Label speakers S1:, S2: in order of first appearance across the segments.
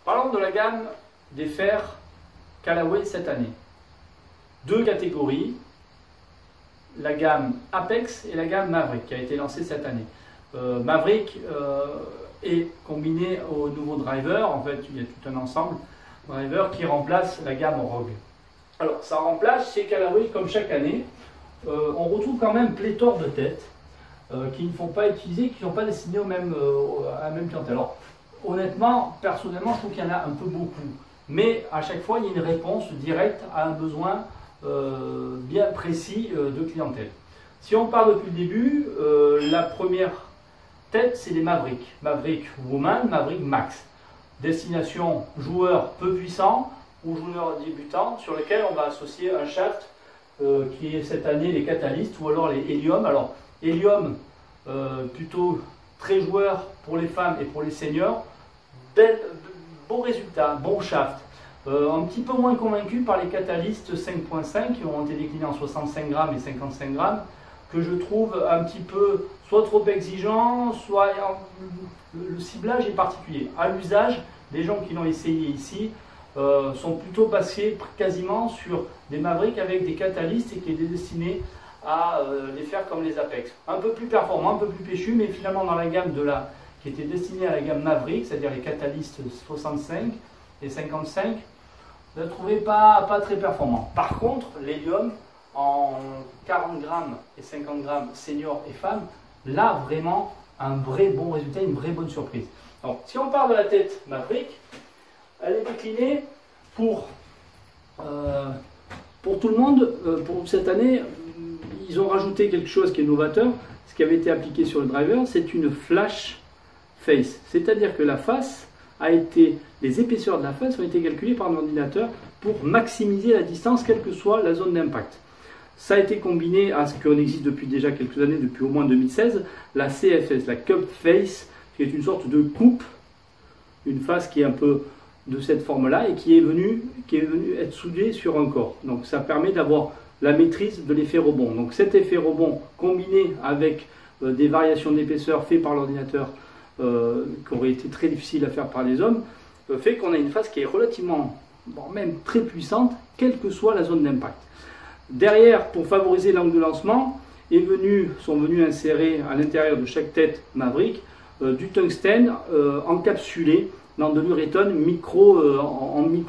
S1: Parlons de la gamme des fers Callaway cette année. Deux catégories, la gamme Apex et la gamme Maverick qui a été lancée cette année. Maverick est combiné au nouveau driver, en fait il y a tout un ensemble driver qui remplace la gamme Rogue. Alors ça remplace chez Callaway comme chaque année, on retrouve quand même pléthore de têtes qui ne font pas utiliser, qui ne sont pas destinées à la même clientèle. Alors honnêtement, personnellement je trouve qu'il y en a un peu beaucoup, mais à chaque fois il y a une réponse directe à un besoin bien précis de clientèle. Si on part depuis le début, la première tête c'est les Maverick. Maverick Woman, Maverick Max. Destination joueurs peu puissants ou joueurs débutants sur lesquels on va associer un shaft qui est cette année les catalystes ou alors les hélium. Alors hélium plutôt très joueur pour les femmes et pour les seniors. Bon résultat, bon shaft. Un petit peu moins convaincu par les catalystes 5.5 qui ont été déclinés en 65 grammes et 55 grammes, que je trouve un petit peu soit trop exigeant, soit le ciblage est particulier. À l'usage, les gens qui l'ont essayé ici sont plutôt passés quasiment sur des Mavericks avec des catalystes et qui étaient destinés à les faire comme les Apex. Un peu plus performant, un peu plus péchu, mais finalement dans la gamme qui était destinée à la gamme Maverick, c'est-à-dire les catalystes 65 et 55, je ne trouvais pas très performant. Par contre, l'hélium en 40 grammes et 50 grammes senior et femmes, là vraiment un vrai bon résultat, une vraie bonne surprise. Donc si on part de la tête Maverick, elle est déclinée pour tout le monde. Pour cette année, ils ont rajouté quelque chose qui est novateur. Ce qui avait été appliqué sur le driver, c'est une flash face, c'est-à-dire que la face les épaisseurs de la face ont été calculées par un ordinateur pour maximiser la distance, quelle que soit la zone d'impact. Ça a été combiné à ce qu'on existe depuis déjà quelques années, depuis au moins 2016, la CFS, la Cup Face, qui est une sorte de coupe, une face qui est un peu de cette forme-là et qui est venue être soudée sur un corps. Donc ça permet d'avoir la maîtrise de l'effet rebond. Donc cet effet rebond combiné avec des variations d'épaisseur faites par l'ordinateur qui aurait été très difficile à faire par les hommes, fait qu'on a une face qui est relativement, même très puissante, quelle que soit la zone d'impact. Derrière, pour favoriser l'angle de lancement, sont venus insérer à l'intérieur de chaque tête Maverick du tungstène encapsulé dans de l'uréthone microbille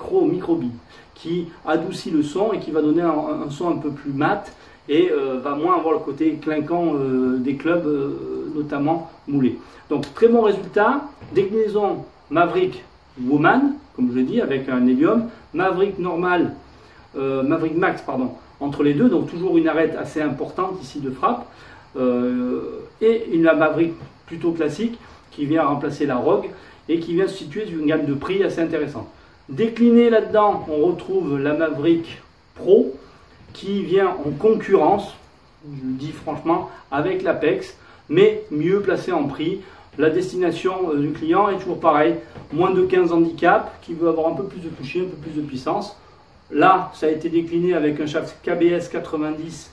S1: qui adoucit le son et qui va donner un son un peu plus mat et va moins avoir le côté clinquant des clubs, notamment moulés. Donc très bon résultat, déclinaison Maverick Woman, comme je l'ai dit, avec un hélium, Maverick normal, Maverick Max, pardon, entre les deux, donc toujours une arête assez importante ici de frappe, et une Maverick plutôt classique qui vient remplacer la Rogue et qui vient se situer sur une gamme de prix assez intéressante. Décliné là-dedans, on retrouve la Maverick Pro qui vient en concurrence, je le dis franchement, avec l'Apex, mais mieux placé en prix. La destination du client est toujours pareil, moins de 15 handicaps, qui veut avoir un peu plus de toucher, un peu plus de puissance. Là, ça a été décliné avec un shaft KBS 90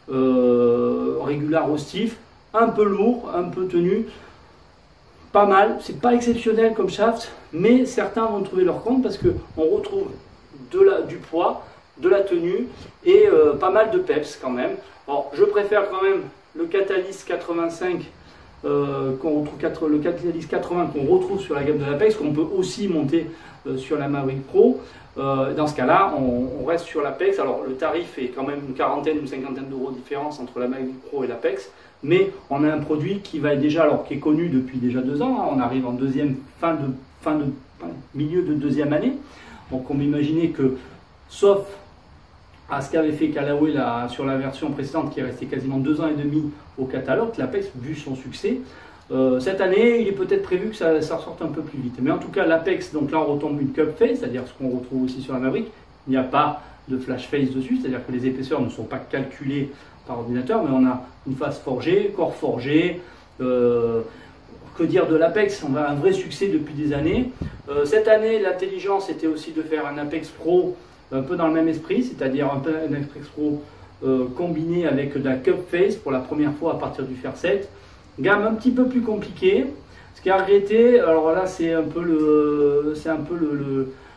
S1: régular au stiff, un peu lourd, un peu tenu, pas mal. C'est pas exceptionnel comme shaft, mais certains vont trouver leur compte parce qu'on retrouve du poids, de la tenue et pas mal de peps quand même. Bon, je préfère quand même le Catalyst 85 le Catalyst 80 qu'on retrouve sur la gamme de l'Apex, qu'on peut aussi monter sur la Maverick Pro. Dans ce cas-là, on reste sur l'Apex. Alors le tarif est quand même une quarantaine, une cinquantaine d'euros de différence entre la Maverick Pro et l'Apex, mais on a un produit qui va être déjà, alors qui est connu depuis déjà 2 ans. Hein, on arrive en milieu de deuxième année. Donc on m'imaginait que, sauf à ce qu'avait fait Callaway sur la version précédente qui est restée quasiment 2 ans et demi au catalogue, l'Apex, vu son succès, cette année, il est peut-être prévu que ça ressorte un peu plus vite. Mais en tout cas, l'Apex, donc là on retombe une cup face, c'est-à-dire ce qu'on retrouve aussi sur la Maverick. Il n'y a pas de flash face dessus, c'est-à-dire que les épaisseurs ne sont pas calculées par ordinateur, mais on a une face forgée, corps forgé. Que dire de l'Apex? On a un vrai succès depuis des années. Cette année, l'intelligence était aussi de faire un Apex Pro un peu dans le même esprit, c'est-à-dire un Apex Pro combiné avec de la cup face pour la première fois à partir du fer 7. Gamme un petit peu plus compliquée. Ce qui est à regretter, alors là c'est un peu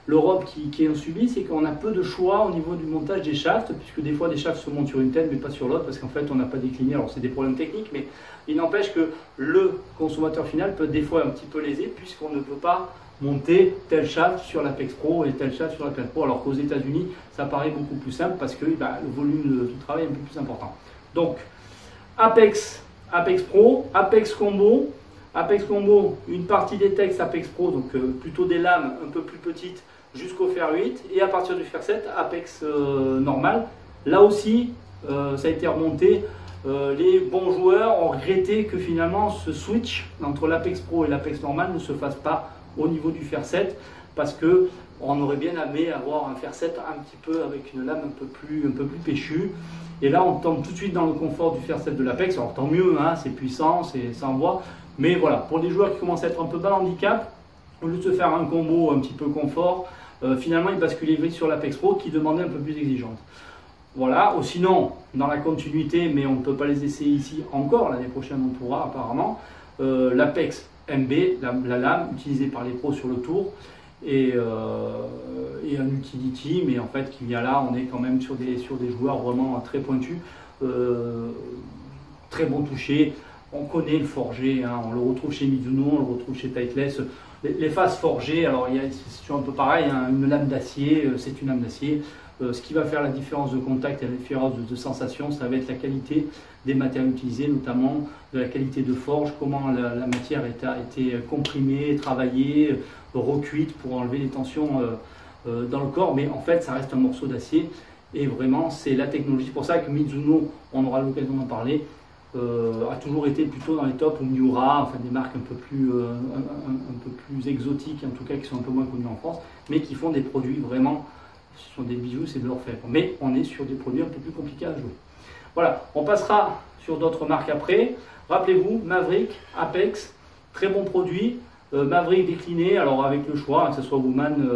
S1: l'Europe qui en subit, c'est qu'on a peu de choix au niveau du montage des shafts, puisque des fois des shafts se montent sur une tête mais pas sur l'autre, parce qu'en fait on n'a pas décliné, alors c'est des problèmes techniques, mais il n'empêche que le consommateur final peut des fois un petit peu léser, puisqu'on ne peut pas monter tel shaft sur l'Apex Pro et tel shaft sur l'Apex Pro, alors qu'aux États-Unis ça paraît beaucoup plus simple, parce que le volume du travail est un peu plus important. Donc Apex Pro, Apex Combo, une partie des textes Apex Pro, donc plutôt des lames un peu plus petites jusqu'au fer 8, et à partir du fer 7, Apex normal. Là aussi, ça a été remonté. Les bons joueurs ont regretté que finalement ce switch entre l'Apex Pro et l'Apex normal ne se fasse pas au niveau du fer 7, parce que on aurait bien aimé avoir un fer 7 un petit peu avec une lame un peu plus péchue. Et là, on tombe tout de suite dans le confort du fer 7 de l'Apex. Alors tant mieux, hein, c'est puissant, ça envoie. Mais voilà, pour des joueurs qui commencent à être un peu bas handicap, au lieu de se faire un combo un petit peu confort, finalement ils basculaient vite sur l'Apex Pro qui demandait un peu plus exigeante. Voilà, ou sinon, dans la continuité, mais on ne peut pas les essayer ici encore, l'année prochaine on pourra apparemment, l'Apex MB, la lame utilisée par les pros sur le tour, et un utility, mais en fait qui vient là, on est quand même sur des joueurs vraiment très pointus, très bon toucher. On connaît le forgé, hein, on le retrouve chez Mizuno, on le retrouve chez Titleist. Les faces forgées, alors c'est un peu pareil, hein, une lame d'acier, c'est une lame d'acier. Ce qui va faire la différence de contact et la différence de sensation, ça va être la qualité des matériaux utilisés, notamment de la qualité de forge, comment la matière a été comprimée, travaillée, recuite pour enlever les tensions dans le corps. Mais en fait, ça reste un morceau d'acier et vraiment, c'est la technologie. C'est pour ça que Mizuno, on aura l'occasion d'en parler, a toujours été plutôt dans les tops, ou Miura, enfin des marques un peu plus exotiques, en tout cas qui sont un peu moins connues en France, mais qui font des produits vraiment, ce sont des bijoux, c'est de l'orfèvre. Mais on est sur des produits un peu plus compliqués à jouer. Voilà, on passera sur d'autres marques après. Rappelez-vous, Maverick, Apex, très bon produit. Maverick décliné, alors avec le choix, hein, que ce soit Woman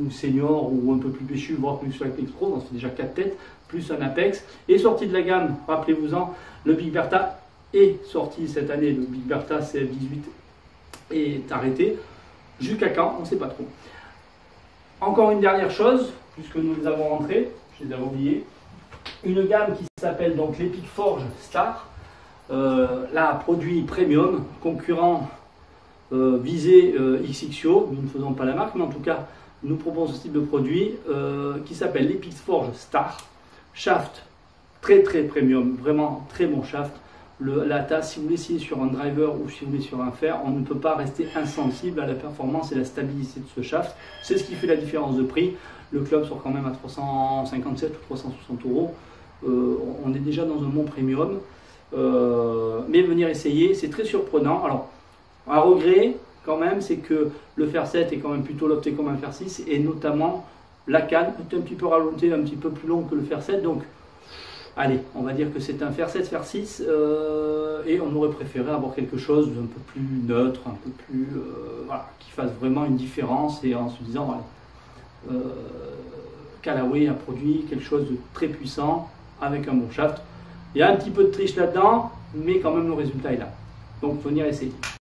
S1: ou Senior ou un peu plus péchu, voire plus sur Apex Pro, donc c'est déjà 4 têtes, plus un Apex. Et sorti de la gamme, rappelez-vous-en, le Big Bertha est sorti cette année, le Big Bertha CF18 est arrêté. Jusqu'à quand, on ne sait pas trop. Encore une dernière chose, puisque nous les avons rentrés, je les avais oubliés, une gamme qui s'appelle donc l'Epic Forge Star, là, produit premium, concurrent visé XXO, nous ne faisons pas la marque, mais en tout cas, nous proposons ce type de produit qui s'appelle l'Epic Forge Star, shaft très premium, vraiment très bon shaft. La tasse, si vous l'essayez sur un driver ou si vous l'essayez sur un fer, on ne peut pas rester insensible à la performance et la stabilité de ce shaft. C'est ce qui fait la différence de prix. Le club sort quand même à 357 ou 360 euros. On est déjà dans un bon premium. Mais venir essayer, c'est très surprenant. Alors, un regret quand même, c'est que le fer 7 est quand même plutôt lofté comme un fer 6 et notamment la canne est un petit peu rajoutée, un petit peu plus longue que le fer 7. Donc, allez, on va dire que c'est un fer 7, fer 6 et on aurait préféré avoir quelque chose d'un peu plus neutre, un peu plus, voilà, qui fasse vraiment une différence et en se disant, voilà, Callaway a produit quelque chose de très puissant avec un bon shaft. Il y a un petit peu de triche là-dedans, mais quand même le résultat est là. Donc, venir essayer.